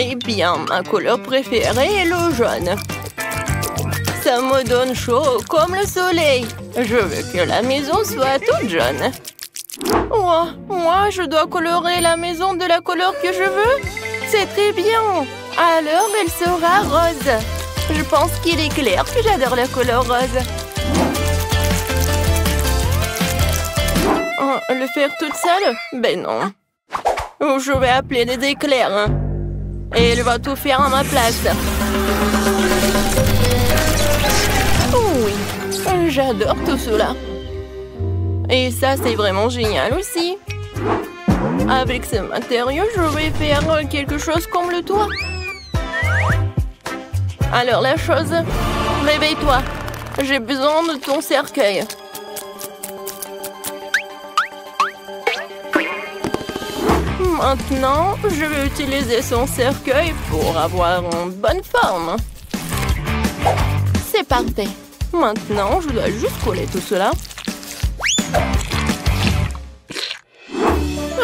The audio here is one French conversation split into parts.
Eh bien, ma couleur préférée est le jaune. Ça me donne chaud comme le soleil. Je veux que la maison soit toute jaune. Oh, moi, je dois colorer la maison de la couleur que je veux? C'est très bien. Alors, elle sera rose. Je pense qu'il est clair que j'adore la couleur rose. Oh, le faire toute seule? Ben non. Je vais appeler des éclairs. Et elle va tout faire à ma place. Oui, j'adore tout cela. Et ça, c'est vraiment génial aussi. Avec ce matériau, je vais faire quelque chose comme le toit. Alors la chose, réveille-toi. J'ai besoin de ton cercueil. Maintenant, je vais utiliser son cercueil pour avoir une bonne forme. C'est parfait. Maintenant, je dois juste coller tout cela.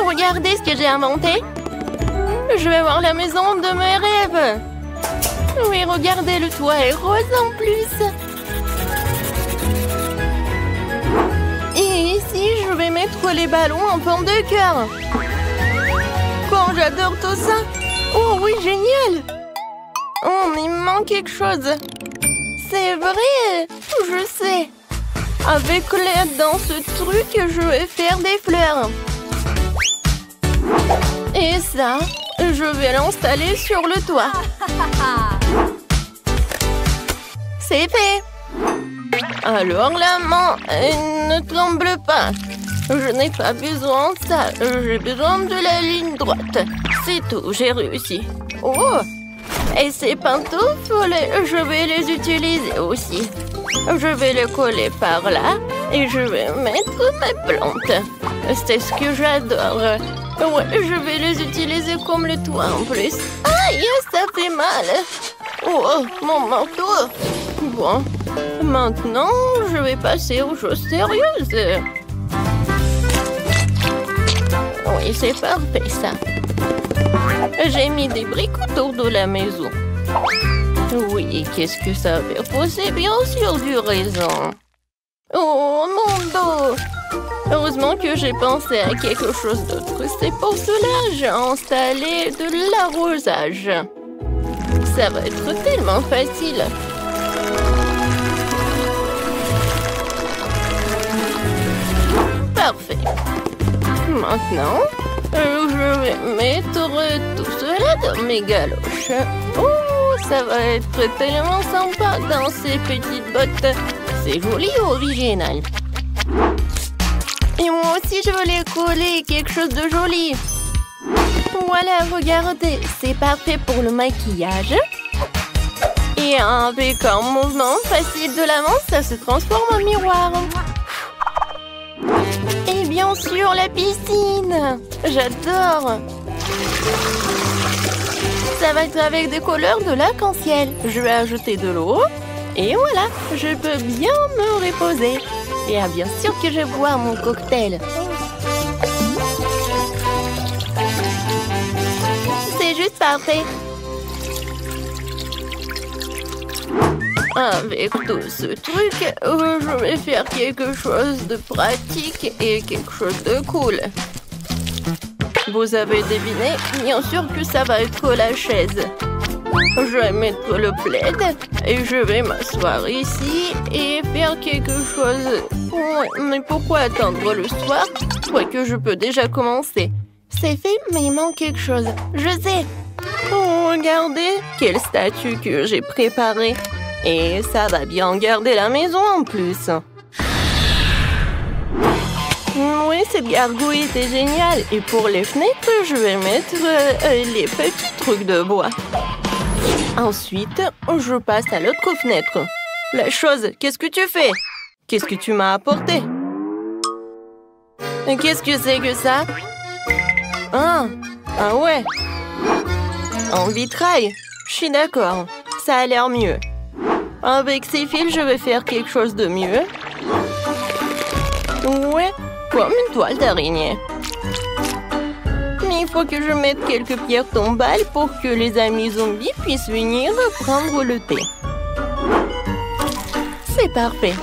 Regardez ce que j'ai inventé. Je vais voir la maison de mes rêves. Oui, regardez, le toit est rose en plus. Et ici, je vais mettre les ballons en forme de cœur. Quand j'adore tout ça. Oh oui, génial. Oh, mais il me manque quelque chose. C'est vrai, je sais. Avec l'aide dans ce truc, je vais faire des fleurs. Et ça, je vais l'installer sur le toit. C'est fait. Alors la main ne tremble pas. Je n'ai pas besoin de ça. J'ai besoin de la ligne droite. C'est tout, j'ai réussi. Oh! Et ces pantoufles, je vais les utiliser aussi. Je vais les coller par là et je vais mettre mes plantes. C'est ce que j'adore. Ouais, je vais les utiliser comme le toit en plus. Aïe, ça fait mal. Oh, mon manteau. Bon, maintenant, je vais passer aux choses sérieuses. Oui, c'est parfait, ça. J'ai mis des briques autour de la maison. Oui, qu'est-ce que ça veut dire? C'est bien sûr du raisin. Oh, mon dos! Heureusement que j'ai pensé à quelque chose d'autre. C'est pour cela que j'ai installé de l'arrosage. Ça va être tellement facile. Parfait. Maintenant, je vais mettre tout cela dans mes galoches. Oh, ça va être tellement sympa dans ces petites bottes. C'est joli et original. Et moi aussi, je voulais coller quelque chose de joli. Voilà, regardez, c'est parfait pour le maquillage. Et avec un mouvement facile de la main, ça se transforme en miroir. Et bien sûr, la piscine. J'adore. Ça va être avec des couleurs de l'arc-en-ciel. Je vais ajouter de l'eau. Et voilà, je peux bien me reposer. Et bien sûr que je bois mon cocktail. C'est juste parfait. Avec tout ce truc, je vais faire quelque chose de pratique et quelque chose de cool. Vous avez deviné, bien sûr que ça va être la chaise. Je vais mettre le plaid et je vais m'asseoir ici et faire quelque chose. Ouais, mais pourquoi attendre le soir? Je crois que je peux déjà commencer. C'est fait, mais il manque quelque chose. Je sais. Oh, regardez, quelle statue que j'ai préparée. Et ça va bien garder la maison en plus. Oui, cette gargouille était géniale. Et pour les fenêtres, je vais mettre les petits trucs de bois. Ensuite, je passe à l'autre fenêtre. La chose, qu'est-ce que tu fais? Qu'est-ce que tu m'as apporté? Qu'est-ce que c'est que ça? Ah ouais. En vitrail. Je suis d'accord. Ça a l'air mieux. Avec ces fils, je vais faire quelque chose de mieux. Ouais, comme une toile d'araignée. Mais il faut que je mette quelques pierres tombales pour que les amis zombies puissent venir prendre le thé. C'est parfait.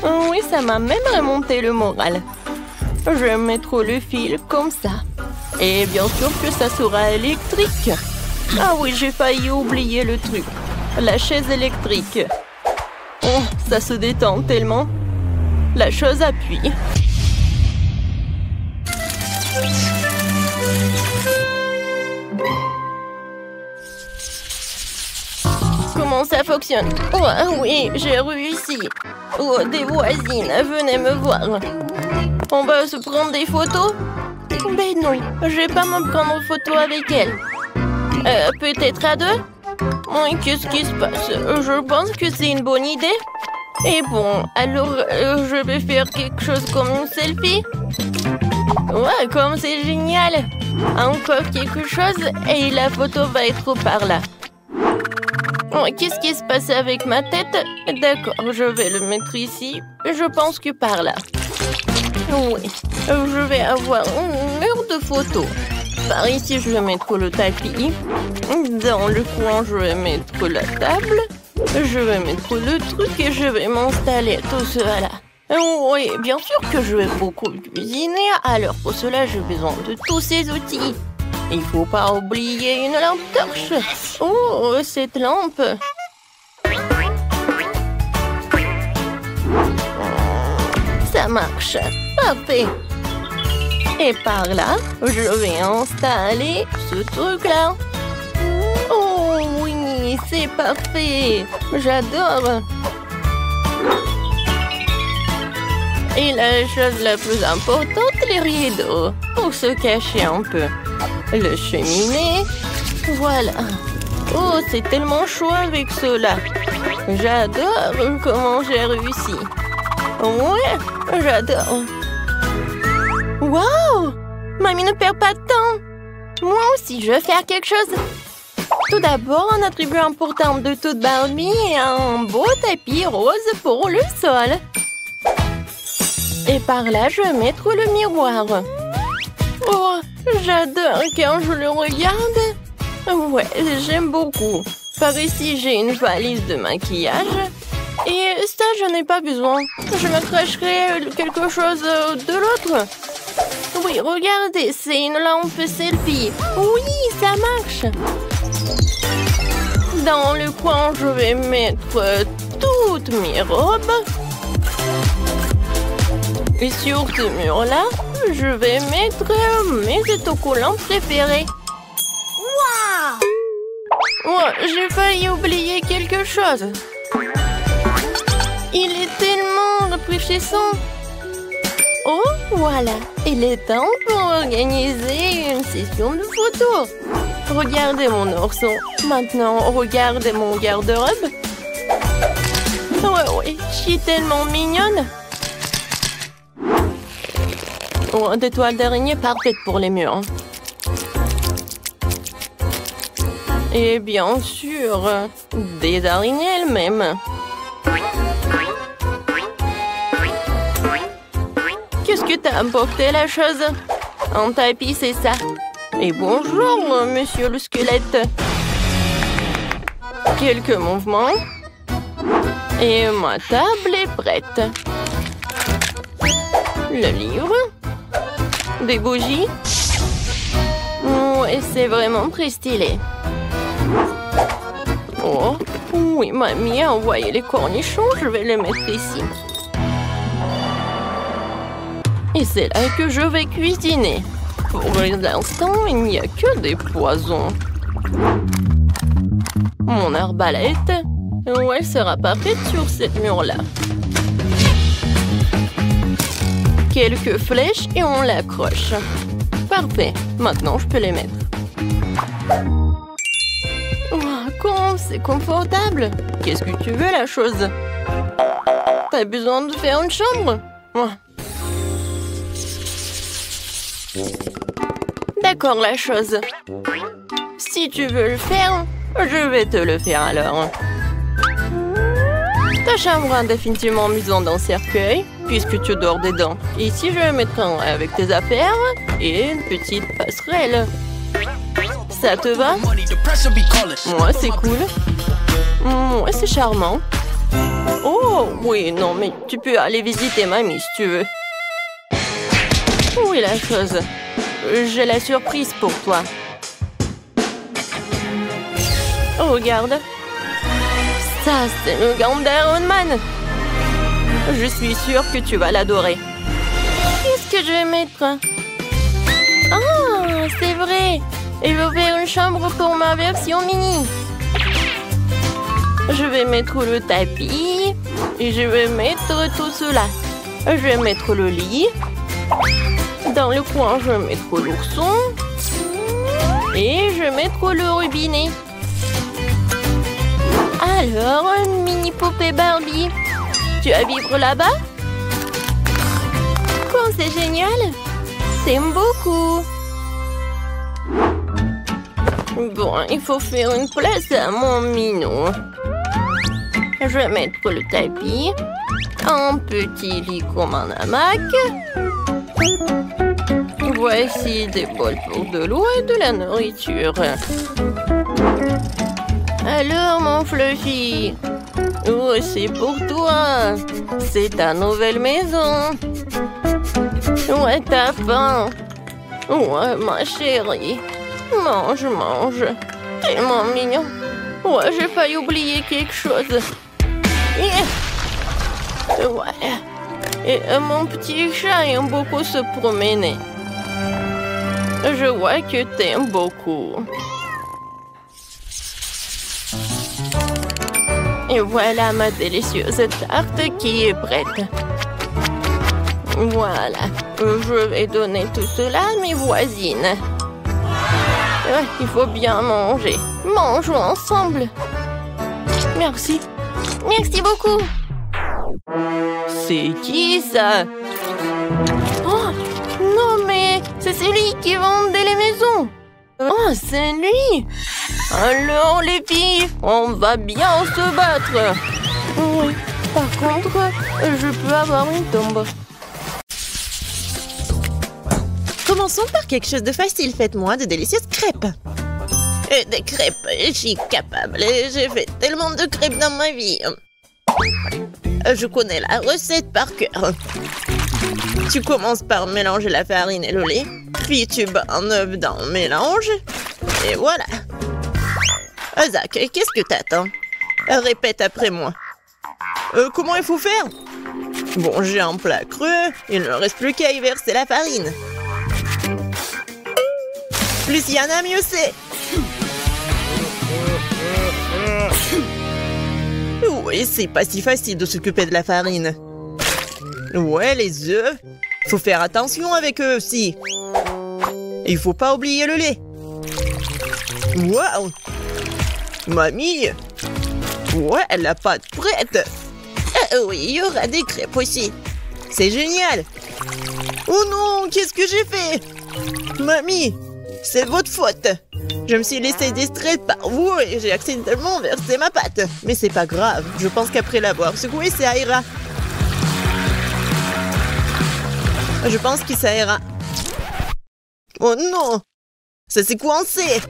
Oui, ça m'a même remonté le moral. Je vais mettre le fil comme ça. Et bien sûr que ça sera électrique. Ah oui, j'ai failli oublier le truc. La chaise électrique. Oh, ça se détend tellement. La chose appuie. Comment ça fonctionne? Oh oui, j'ai réussi. Oh, des voisines, venez me voir. On va se prendre des photos? Ben non, je vais pas me prendre en photo avec elle. Peut-être à deux? Oui, qu'est-ce qui se passe? Je pense que c'est une bonne idée. Et bon, alors je vais faire quelque chose comme une selfie. Ouais, comme c'est génial. Encore quelque chose et la photo va être par là. Oh, qu'est-ce qui se passe avec ma tête? D'accord, je vais le mettre ici. Je pense que par là. Oui, je vais avoir un mur de photos. Par ici, je vais mettre le tapis. Dans le coin, je vais mettre la table. Je vais mettre le truc et je vais m'installer tout cela. Oui, bien sûr que je vais beaucoup cuisiner. Alors pour cela, j'ai besoin de tous ces outils. Il faut pas oublier une lampe torche. Oh, cette lampe. Ça marche. Parfait. Et par là, je vais installer ce truc-là. Oh oui, c'est parfait. J'adore. Et la chose la plus importante, les rideaux, pour se cacher un peu. Le cheminée, voilà. Oh, c'est tellement chaud avec cela. J'adore comment j'ai réussi. Ouais, j'adore. Wow! Mamie ne perd pas de temps. Moi aussi, je vais faire quelque chose. Tout d'abord, un attribut important de toute Barbie est un beau tapis rose pour le sol. Et par là, je vais mettre le miroir. Oh, j'adore quand je le regarde. Ouais, j'aime beaucoup. Par ici, j'ai une valise de maquillage. Et ça, je n'ai pas besoin. Je me cracherai quelque chose de l'autre. Oui, regardez, c'est une lampe selfie. Oui, ça marche. Dans le coin, je vais mettre toutes mes robes. Et sur ce mur-là, je vais mettre mes autocollants préférés. Waouh! Oh, j'ai failli oublier quelque chose. Il est tellement rafraîchissant. Oh, voilà. Il est temps pour organiser une session de photos. Regardez mon ourson. Maintenant, regardez mon garde-robe. Ouais, je suis tellement mignonne. Oh, des toiles d'araignée parfaites pour les murs. Et bien sûr, des araignées elles-mêmes. Qu'est-ce que t'as apporté la chose? Un tapis, c'est ça. Et bonjour, monsieur le squelette. Quelques mouvements. Et ma table est prête. Le livre. Des bougies. Et c'est vraiment très stylé. Oh, oui, mamie a envoyé les cornichons. Je vais les mettre ici. Et c'est là que je vais cuisiner. Pour l'instant, il n'y a que des poisons. Mon arbalète, elle sera parfaite sur cette mur-là. Quelques flèches et on l'accroche. Parfait. Maintenant, je peux les mettre. Oh, comment c'est confortable. Qu'est-ce que tu veux, la chose? T'as besoin de faire une chambre? Oh. D'accord, la chose. Si tu veux le faire, je vais te le faire alors. Ta chambre a définitivement besoin d'un cercueil, puisque tu dors dedans. Ici, je vais mettre un avec tes affaires et une petite passerelle. Ça te va? Moi, c'est cool. Moi, c'est charmant. Oh, oui, non, mais tu peux aller visiter mamie si tu veux. Où est la chose? J'ai la surprise pour toi. Oh, regarde. Ça, c'est le gant d'Iron Man. Je suis sûre que tu vas l'adorer. Qu'est-ce que je vais mettre? Ah, c'est vrai. Il va faire une chambre pour ma version mini. Je vais mettre le tapis. Et je vais mettre tout cela. Je vais mettre le lit. Dans le coin, je vais mettre l'ourson. Et je vais mettre le robinet. Alors, une mini poupée Barbie. Tu vas vivre là-bas? Quand c'est génial. T'aimes beaucoup. Bon, il faut faire une place à mon minou. Je vais mettre le tapis. Un petit lit comme un hamac. Voici des bols pour de l'eau et de la nourriture. Alors, mon Fluffy? Oh, c'est pour toi. C'est ta nouvelle maison. Ouais, t'as faim. Ouais, ma chérie. Mange, mange. Tellement mignon. Ouais, j'ai failli oublier quelque chose. Ouais. Et mon petit chat aime beaucoup se promener. Je vois que t'aimes beaucoup. Et voilà ma délicieuse tarte qui est prête. Voilà. Je vais donner tout cela à mes voisines. Il faut bien manger. Mangeons ensemble. Merci. Merci beaucoup. C'est qui ça? Oh, non mais c'est celui qui vendait les maisons. Oh, c'est lui. Alors les filles, on va bien se battre. Oui, par contre, je peux avoir une tombe. Commençons par quelque chose de facile. Faites-moi de délicieuses crêpes. Des crêpes, je suis capable. J'ai fait tellement de crêpes dans ma vie. Je connais la recette par cœur. Tu commences par mélanger la farine et le lait. Puis tu bats un œuf dans le mélange. Et voilà. Zach, qu'est-ce que t'attends? Répète après moi. Comment il faut faire? Bon, j'ai un plat creux. Il ne reste plus qu'à y verser la farine. Plus il y en a, mieux c'est. Oui, c'est pas si facile de s'occuper de la farine. Ouais, les œufs. Faut faire attention avec eux aussi. Il faut pas oublier le lait. Waouh! Mamie! Ouais, la pâte prête. Oui, il y aura des crêpes aussi. C'est génial. Oh non, qu'est-ce que j'ai fait? Mamie, c'est votre faute. Je me suis laissée distraite par vous et j'ai accidentellement versé ma pâte. Mais c'est pas grave, je pense qu'après l'avoir secouée, ça ira. Je pense que ça ira. Oh non! Ça s'est coincé!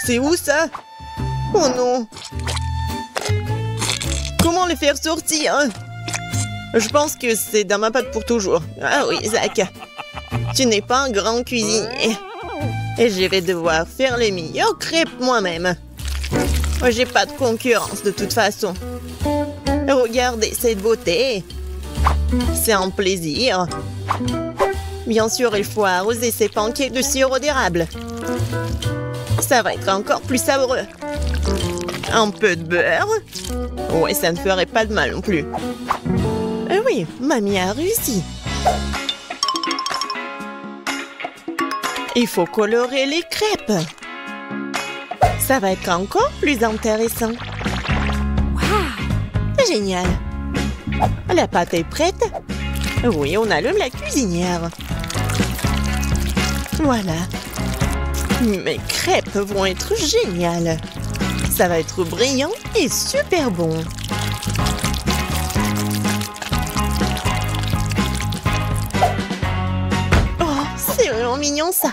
C'est où ça? Oh non! Comment les faire sortir? Je pense que c'est dans ma pâte pour toujours. Ah oui, Zach. Tu n'es pas un grand cuisinier. Et je vais devoir faire les meilleures crêpes moi-même. J'ai pas de concurrence de toute façon. Regardez cette beauté. C'est un plaisir. Bien sûr, il faut arroser ces pancakes de sirop d'érable. Ça va être encore plus savoureux. Un peu de beurre. Ouais, ça ne ferait pas de mal non plus. Oui, mamie a réussi. Il faut colorer les crêpes. Ça va être encore plus intéressant. Wow! Génial. La pâte est prête. Oui, on allume la cuisinière. Voilà. Mes crêpes vont être géniales. Ça va être brillant et super bon. Oh, c'est vraiment mignon ça.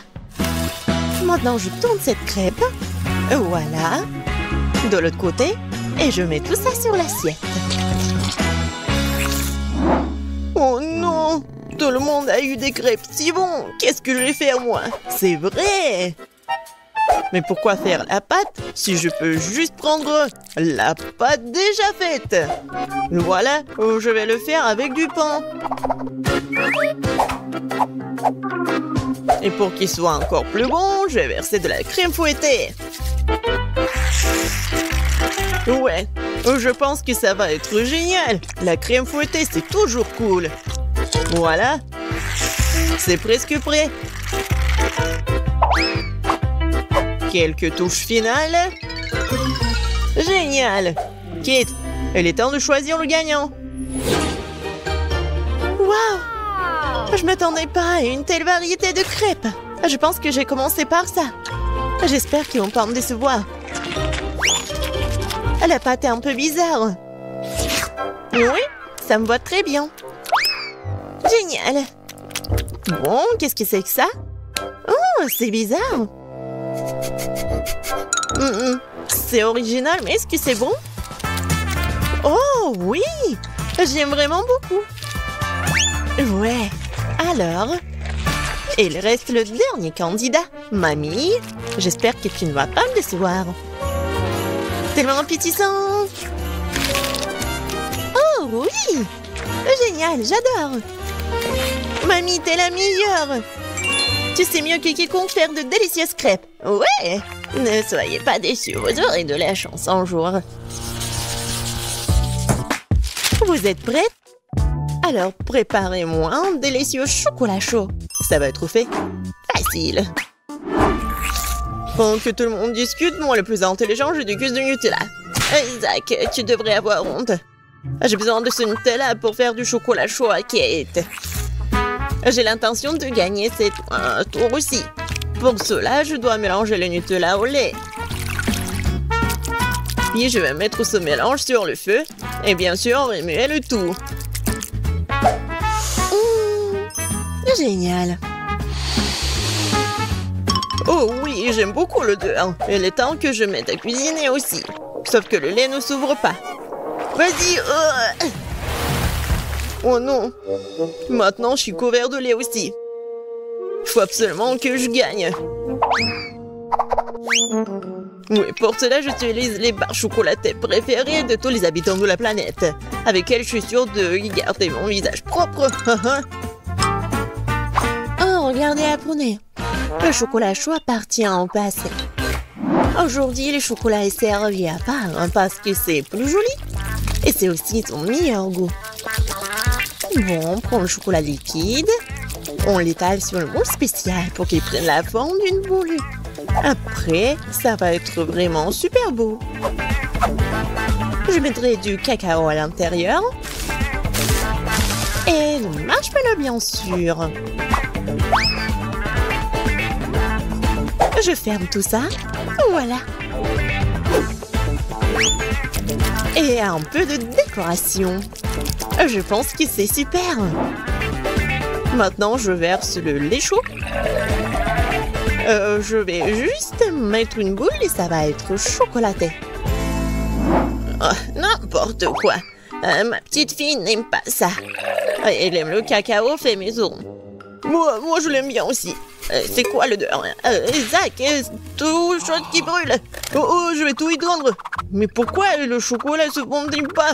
Maintenant, je tourne cette crêpe. Voilà. De l'autre côté. Et je mets tout ça sur l'assiette. Oh non! Tout le monde a eu des crêpes si bons. Qu'est-ce que je vais faire, moi? C'est vrai! Mais pourquoi faire la pâte si je peux juste prendre la pâte déjà faite? Voilà, je vais le faire avec du pain. Et pour qu'il soit encore plus bon, je vais verser de la crème fouettée. Ouais, je pense que ça va être génial. La crème fouettée, c'est toujours cool. Voilà, c'est presque prêt. Quelques touches finales. Génial. Kate, il est temps de choisir le gagnant. Waouh! Je m'attendais pas à une telle variété de crêpes. Je pense que j'ai commencé par ça. J'espère qu'ils vont pas me décevoir. La pâte est un peu bizarre. Oui, ça me va très bien. Génial. Bon, qu'est-ce que c'est que ça? Oh, c'est bizarre. C'est original, mais est-ce que c'est bon? Oh, oui! J'aime vraiment beaucoup. Ouais. Alors, il reste le dernier candidat. Mamie, j'espère que tu ne vas pas me décevoir. Tellement appétissant! Oh, oui! Génial, j'adore! Mamie, t'es la meilleure! Tu sais mieux que quiconque faire de délicieuses crêpes. Ouais! Ne soyez pas déçus, vous aurez de la chance un jour. Vous êtes prêtes? Alors, préparez-moi un délicieux chocolat chaud. Ça va être fait facile. Pendant que tout le monde discute, moi le plus intelligent, je déguste du Nutella. Zach, tu devrais avoir honte. J'ai besoin de ce Nutella pour faire du chocolat chaud à Kate. J'ai l'intention de gagner cette tour aussi. Pour cela, je dois mélanger le Nutella au lait. Puis je vais mettre ce mélange sur le feu et bien sûr remuer le tout. Génial. Oh oui, j'aime beaucoup l'odeur. Il est temps que je mette à cuisiner aussi. Sauf que le lait ne s'ouvre pas. Vas-y. Oh non. Maintenant, je suis couvert de lait aussi. Il faut absolument que je gagne. Oui, pour cela, j'utilise les barres chocolatées préférées de tous les habitants de la planète. Avec elles, je suis sûre de garder mon visage propre. Oh, regardez, apprenez. Le chocolat chaud appartient au passé. Aujourd'hui, le chocolat est servi à part parce que c'est plus joli. Et c'est aussi son meilleur goût. Bon, on prend le chocolat liquide. On l'étale sur le moule spécial pour qu'il prenne la forme d'une boule. Après, ça va être vraiment super beau. Je mettrai du cacao à l'intérieur. Et le marshmallow, bien sûr. Je ferme tout ça. Voilà. Et un peu de décoration. Je pense que c'est super. Maintenant, je verse le lait chaud. Je vais juste mettre une boule et ça va être chocolaté. Oh, n'importe quoi. Ma petite fille n'aime pas ça. Elle aime le cacao fait maison. Moi je l'aime bien aussi. C'est quoi l'odeur? Zach, tout chose qui brûle. Oh, je vais tout étendre. Mais pourquoi le chocolat se fondit pas?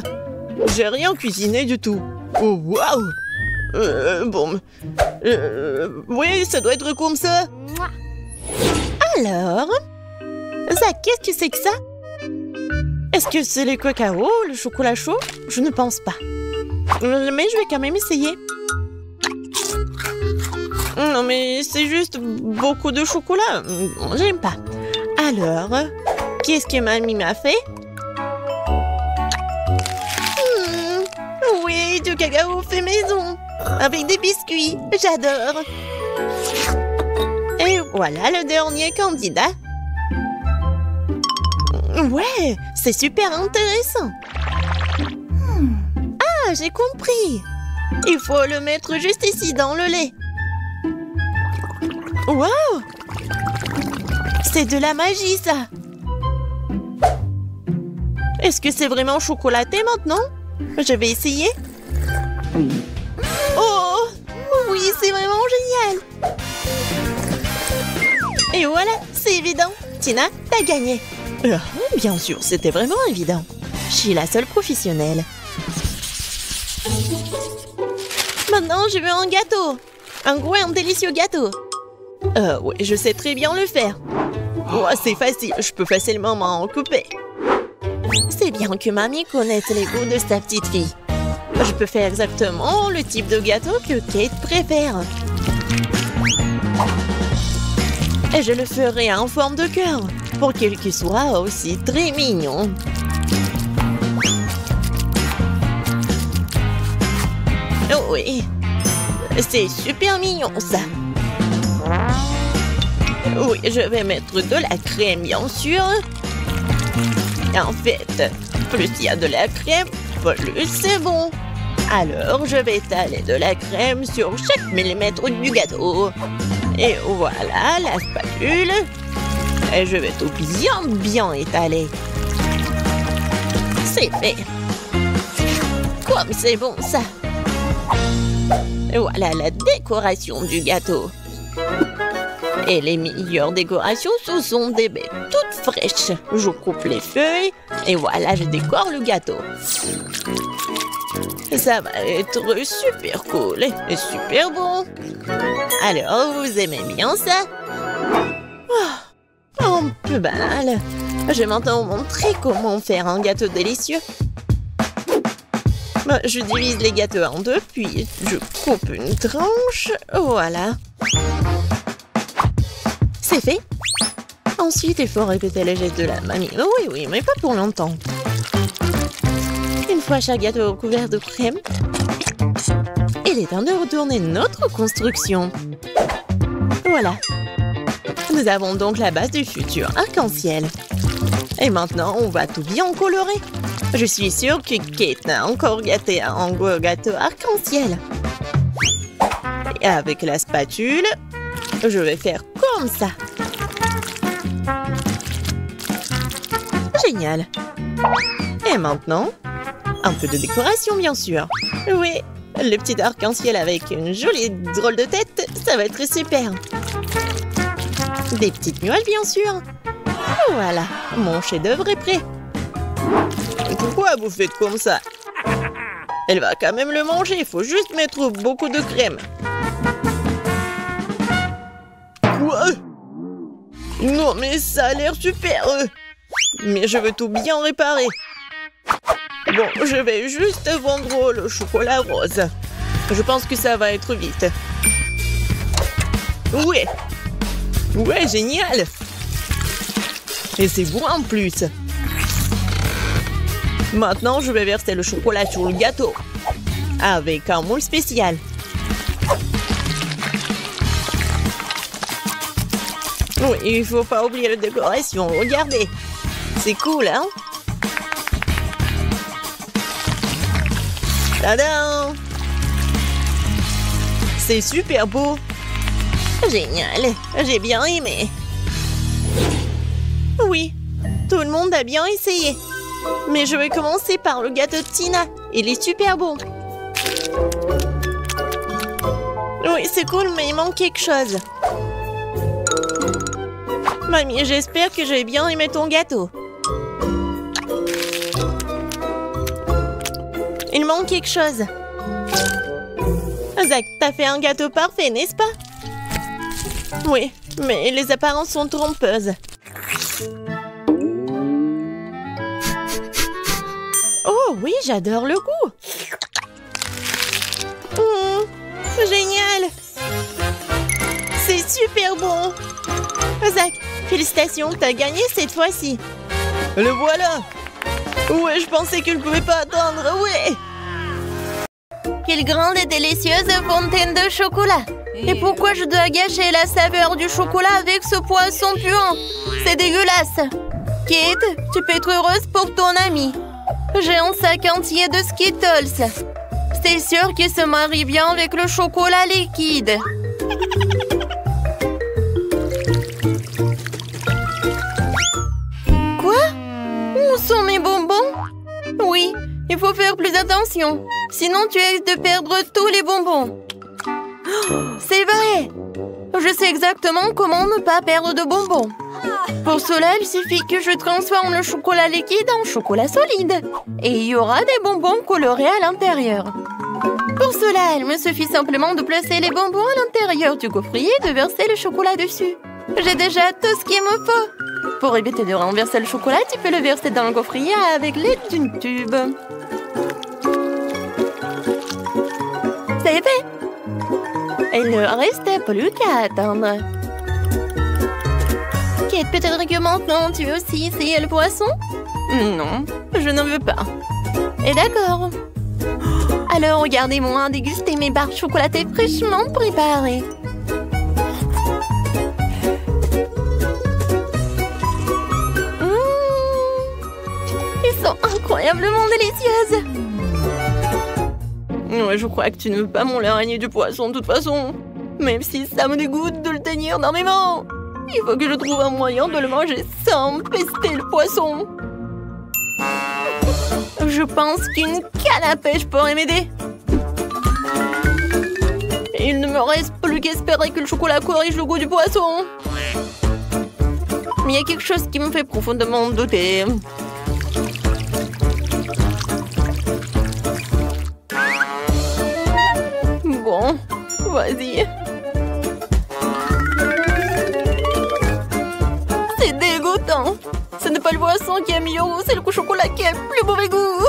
J'ai rien cuisiné du tout. Oh, waouh. Bon. Oui, ça doit être comme ça. Alors, Zach, qu'est-ce que c'est que ça? Est-ce que c'est le cacao, le chocolat chaud? Je ne pense pas. Mais je vais quand même essayer. Non, mais c'est juste beaucoup de chocolat. J'aime pas. Alors, qu'est-ce que mamie m'a fait? Oui, du cacao fait maison. Avec des biscuits. J'adore. Et voilà le dernier candidat. Ouais, c'est super intéressant. Ah, j'ai compris. Il faut le mettre juste ici dans le lait. Wow! C'est de la magie, ça! Est-ce que c'est vraiment chocolaté maintenant? Je vais essayer. Oh! Oui, c'est vraiment génial! Et voilà, c'est évident. Tina, t'as gagné. Bien sûr, c'était vraiment évident. Je suis la seule professionnelle. Maintenant, je veux un gâteau. Un gros et un délicieux gâteau. Oui, je sais très bien le faire. Oh, c'est facile, je peux facilement m'en couper. C'est bien que mamie connaisse les goûts de sa petite fille. Je peux faire exactement le type de gâteau que Kate préfère. Et je le ferai en forme de cœur, pour qu'il soit aussi très mignon. Oh oui, c'est super mignon ça. Oui, je vais mettre de la crème, bien sûr. En fait, plus il y a de la crème, plus c'est bon. Alors, je vais étaler de la crème sur chaque millimètre du gâteau. Et voilà la spatule. Et je vais tout bien étaler. C'est fait. Comme c'est bon ça. Et voilà la décoration du gâteau. Et les meilleures décorations, ce sont des baies toutes fraîches. Je coupe les feuilles et voilà, je décore le gâteau. Ça va être super cool et super bon. Alors, vous aimez bien ça? Oh, un peu banal. Je vais maintenant vous montrer comment faire un gâteau délicieux. Je divise les gâteaux en deux, puis je coupe une tranche. Voilà. C'est fait. Ensuite, il faut répéter les gestes de la mamie. Oui, mais pas pour longtemps. Une fois chaque gâteau couvert de crème, il est temps de retourner notre construction. Voilà. Nous avons donc la base du futur arc-en-ciel. Et maintenant, on va tout bien colorer. Je suis sûre que Kate a encore gâté un gros gâteau arc-en-ciel. Et avec la spatule, je vais faire comme ça. Génial. Et maintenant, un peu de décoration, bien sûr. Oui, le petit arc-en-ciel avec une jolie drôle de tête, ça va être super. Des petites nuages, bien sûr. Voilà, mon chef-d'œuvre est prêt. Pourquoi vous faites comme ça? Elle va quand même le manger, il faut juste mettre beaucoup de crème. Quoi? Non, mais ça a l'air super. Mais je veux tout bien réparer. Bon, je vais juste vendre le chocolat rose. Je pense que ça va être vite. Ouais. Ouais, génial. Et c'est bon en plus. Maintenant, je vais verser le chocolat sur le gâteau. Avec un moule spécial. Oui, il faut pas oublier la décoration. Regardez. C'est cool, hein? Tadam! C'est super beau. Génial. J'ai bien aimé. Oui, tout le monde a bien essayé. Mais je vais commencer par le gâteau de Tina. Il est super bon. Oui, c'est cool, mais il manque quelque chose. Mamie, j'espère que j'ai bien aimé ton gâteau. Il manque quelque chose. Zach, t'as fait un gâteau parfait, n'est-ce pas? Oui, mais les apparences sont trompeuses. Oh oui, j'adore le goût. Génial. C'est super bon. Zach, félicitations, t'as gagné cette fois-ci. Le voilà. Ouais, je pensais que je ne pouvais pas attendre, ouais. Quelle grande et délicieuse fontaine de chocolat. Et pourquoi je dois gâcher la saveur du chocolat avec ce poisson puant? C'est dégueulasse. Kate, tu peux être heureuse pour ton ami. J'ai un sac entier de Skittles. C'est sûr qu'il se marie bien avec le chocolat liquide. faire plus attention. Sinon, tu risques de perdre tous les bonbons. C'est vrai! Je sais exactement comment ne pas perdre de bonbons. Pour cela, il suffit que je transforme le chocolat liquide en chocolat solide. Et il y aura des bonbons colorés à l'intérieur. Pour cela, il me suffit simplement de placer les bonbons à l'intérieur du gaufrier et de verser le chocolat dessus. J'ai déjà tout ce qu'il me faut. Pour éviter de renverser le chocolat, tu peux le verser dans le gaufrier avec l'aide d'une tube. C'est fait! Il ne reste plus qu'à attendre. Kate, peut-être que maintenant tu veux aussi essayer le poisson? Non, je n'en veux pas. Et d'accord. Alors regardez-moi déguster mes barres chocolatées fraîchement préparées. Ils sont incroyablement délicieuses. Ouais, je crois que tu ne veux pas mon l'araignée du poisson de toute façon. Même si ça me dégoûte de le tenir dans mes mains. Il faut que je trouve un moyen de le manger sans pester le poisson. Je pense qu'une canne à pêche pourrait m'aider. Il ne me reste plus qu'espérer que le chocolat corrige le goût du poisson. Mais il y a quelque chose qui me fait profondément douter. Bon, vas-y. C'est dégoûtant. Ce n'est pas le poisson qui est meilleur goût, c'est le chocolat qui a le plus mauvais goût.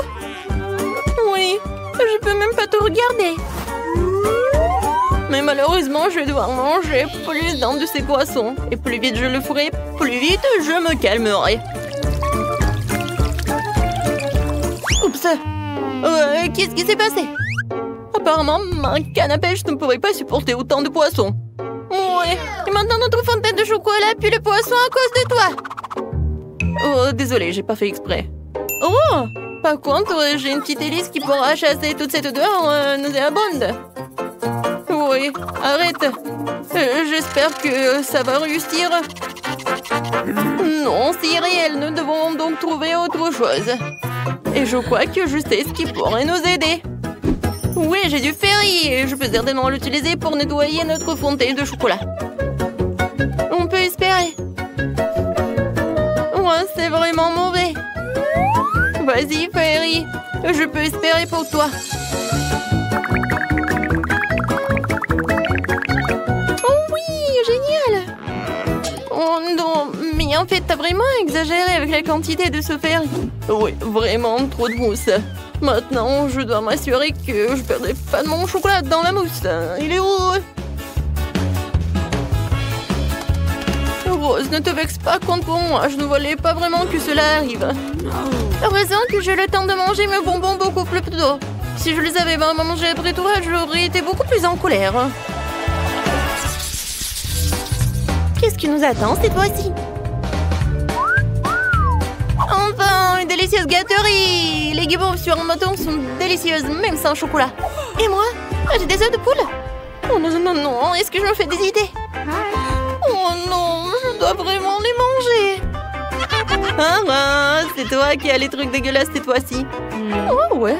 Oui, je peux même pas te regarder. Mais malheureusement, je vais devoir manger plus d'un de ces poissons. Et plus vite je le ferai, plus vite je me calmerai. Oups. Qu'est-ce qui s'est passé? Apparemment, ma canne à pêche ne pourrait pas supporter autant de poissons. Ouais, et maintenant notre fontaine de chocolat pue le poisson à cause de toi. Oh, désolé, j'ai pas fait exprès. Oh, par contre, j'ai une petite hélice qui pourra chasser toute cette odeur nauséabonde. Oui, arrête. J'espère que ça va réussir. Non, c'est irréel, nous devons donc trouver autre chose. Et je crois que je sais ce qui pourrait nous aider. Oui, j'ai du ferry et je peux certainement l'utiliser pour nettoyer notre fontaine de chocolat. On peut espérer. Ouais, c'est vraiment mauvais. Vas-y, ferry. Je peux espérer pour toi. Oh oui, génial. Oh non, mais en fait, t'as vraiment exagéré avec la quantité de ce ferry. Oui, vraiment trop de mousse. Maintenant, je dois m'assurer que je ne perdrai pas de mon chocolat dans la mousse. Il est où? Rose, ne te vexe pas contre moi. Je ne voulais pas vraiment que cela arrive. Heureusement que j'ai le temps de manger mes bonbons beaucoup plus tôt. Si je les avais vraiment mangés après toi, j'aurais été beaucoup plus en colère. Qu'est-ce qui nous attend cette fois-ci? Enfin, une délicieuse gâterie! Les guimauves sur un bâton sont délicieuses, même sans chocolat. Et moi? J'ai des œufs de poule? Oh non, non, non, est-ce que je me fais des idées? Oh non, je dois vraiment les manger. Ah, c'est toi qui as les trucs dégueulasses cette fois-ci. Oh ouais.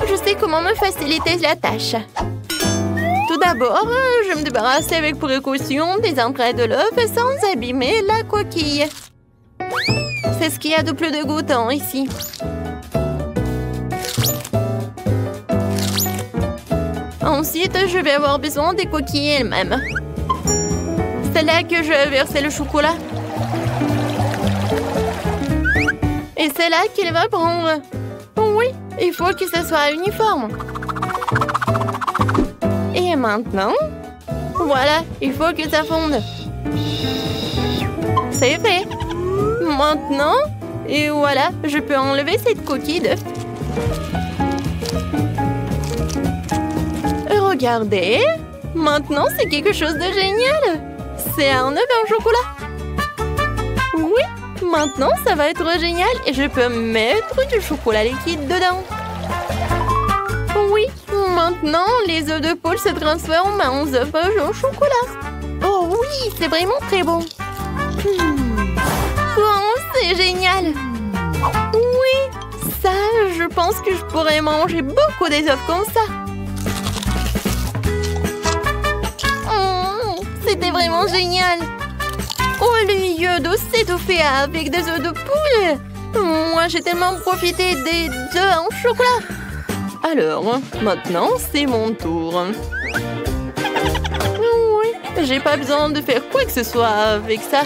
Je sais comment me faciliter la tâche. Tout d'abord, je vais me débarrasser avec précaution des entrailles de l'œuf sans abîmer la coquille. C'est ce qu'il y a de plus dégoûtant ici. Ensuite, je vais avoir besoin des coquilles elles-mêmes. C'est là que je vais verser le chocolat. Et c'est là qu'il va prendre. Oui, il faut que ce soit uniforme. Et maintenant, voilà, il faut que ça fonde. C'est fait. Maintenant, et voilà, je peux enlever cette coquille d'œuf. Regardez, maintenant c'est quelque chose de génial. C'est un œuf en chocolat. Oui, maintenant ça va être génial et je peux mettre du chocolat liquide dedans. Oui, maintenant les œufs de poule se transforment en œufs au chocolat. Oh oui, c'est vraiment très bon. Oh, c'est génial. Oui, ça, je pense pense que je pourrais manger beaucoup des œufs comme ça. C'était vraiment génial. Au lieu de s'étouffer avec des œufs de poule, moi j'ai tellement profité des œufs en chocolat. Alors, maintenant c'est mon tour. Oui, j'ai pas besoin de faire quoi que ce soit avec ça.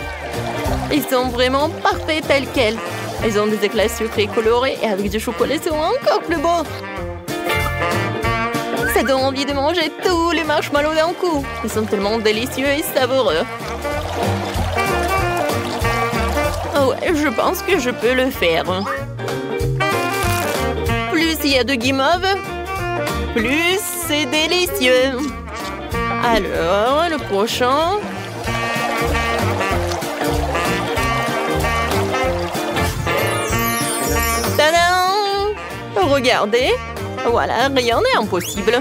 Ils sont vraiment parfaits tels quels. Ils ont des éclats sucrés colorés et avec du chocolat, ils sont encore plus beaux. Ça donne envie de manger tous les marshmallows d'un coup. Ils sont tellement délicieux et savoureux. Oh ouais, je pense que je peux le faire. Plus il y a de guimauve, plus c'est délicieux. Alors, le prochain... Tadam! Regardez. Voilà, rien n'est impossible.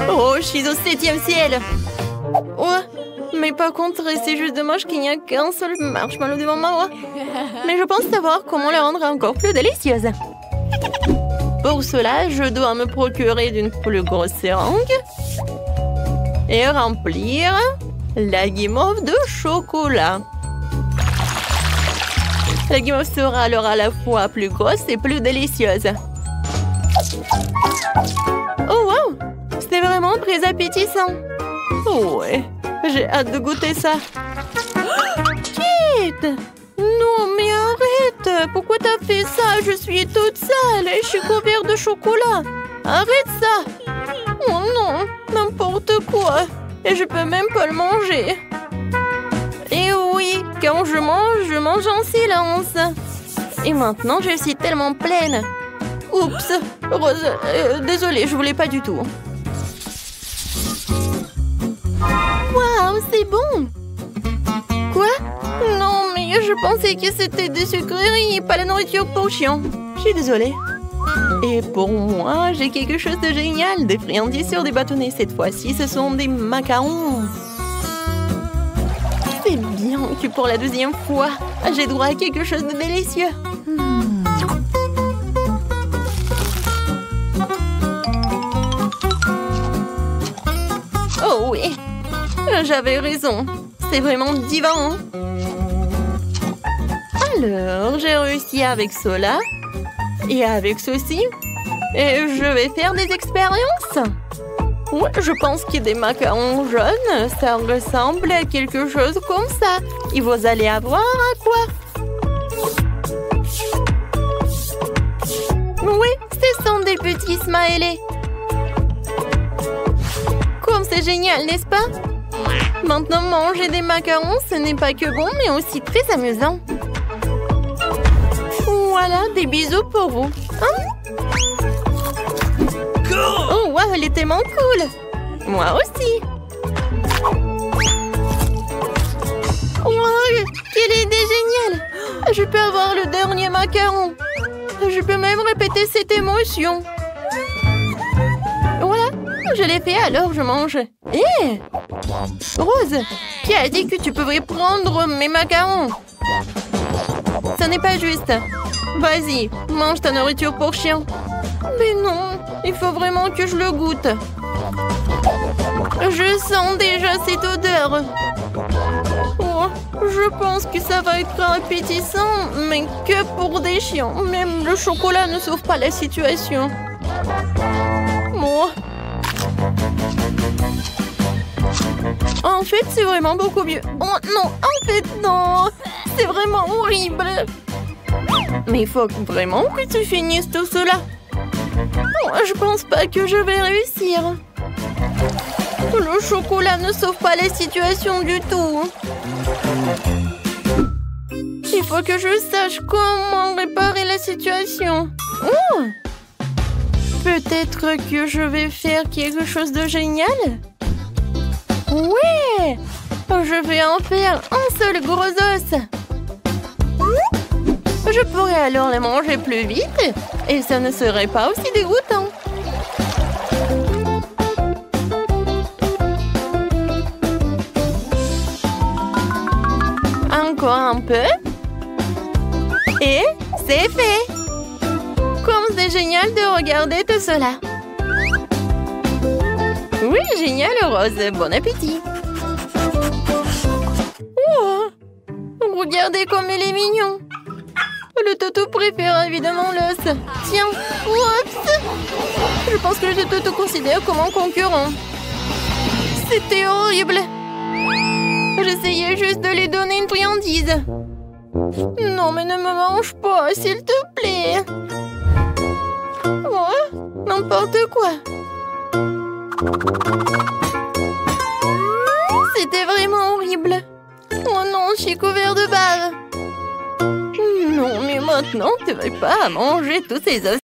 Oh, je suis au 7e ciel. Ouais, mais par contre, c'est juste dommage qu'il n'y a qu'un seul marshmallow devant moi. Mais je pense savoir comment le rendre encore plus délicieuse. Pour cela, je dois me procurer d'une plus grosse seringue et remplir la guimauve de chocolat. La guimauve sera alors à la fois plus grosse et plus délicieuse. Oh wow! C'est vraiment très appétissant. Oh ouais, j'ai hâte de goûter ça. Kate! Non mais arrête! Pourquoi t'as fait ça? Je suis toute sale et je suis couverte de chocolat. Arrête ça! Oh non, n'importe quoi. Et je peux même pas le manger. Et oui, quand je mange en silence. Et maintenant, je suis tellement pleine. Oups, Rose, désolée, je voulais pas du tout. Waouh, c'est bon. Quoi? Non, mais je pensais que c'était des sucreries et pas la nourriture pour chiens. Je suis désolée. Et pour moi, j'ai quelque chose de génial. Des friandises sur des bâtonnets. Cette fois-ci, ce sont des macarons. C'est bien que pour la deuxième fois, j'ai droit à quelque chose de délicieux. Oh oui, j'avais raison. C'est vraiment divin. Alors, j'ai réussi avec cela et avec ceci. Et je vais faire des expériences. Ouais, je pense que des macarons jaunes, ça ressemble à quelque chose comme ça. Et vous allez avoir à quoi? Oui, ce sont des petits smileys. Comme c'est génial, n'est-ce pas? Maintenant, manger des macarons, ce n'est pas que bon, mais aussi très amusant. Voilà, des bisous pour vous. Hein? Oh, wow, elle est tellement cool. Moi aussi. Wow, quelle idée géniale. Je peux avoir le dernier macaron. Je peux même répéter cette émotion. Voilà, je l'ai fait, alors je mange. Hé! Rose, qui a dit que tu pouvais prendre mes macarons? Ce n'est pas juste. Vas-y, mange ta nourriture pour chien. Mais non, il faut vraiment que je le goûte. Je sens déjà cette odeur. Oh, je pense que ça va être appétissant, mais que pour des chiens. Même le chocolat ne sauve pas la situation. Moi. En fait, c'est vraiment beaucoup mieux. Oh non, en fait, non. C'est vraiment horrible. Mais il faut vraiment que tu finisses tout cela. Oh, je pense pas que je vais réussir. Le chocolat ne sauve pas la situation du tout. Il faut que je sache comment réparer la situation. Oh! Peut-être que je vais faire quelque chose de génial? Ouais! Je vais en faire un seul gros os. Je pourrais alors les manger plus vite et ça ne serait pas aussi dégoûtant. Encore un peu. Et c'est fait. Comme C'est génial de regarder tout cela. Oui, génial, Rose. Bon appétit. Oh, regardez comme il est mignon. Le toutou préfère évidemment l'os. Tiens, oups. Je pense que le toutou considère comme un concurrent. C'était horrible. J'essayais juste de lui donner une friandise. Non, mais ne me mange pas, s'il te plaît. Oh, n'importe quoi. C'était vraiment horrible. Oh non, je suis couvert de bave. Non, mais maintenant, tu ne vas pas manger tous ces os.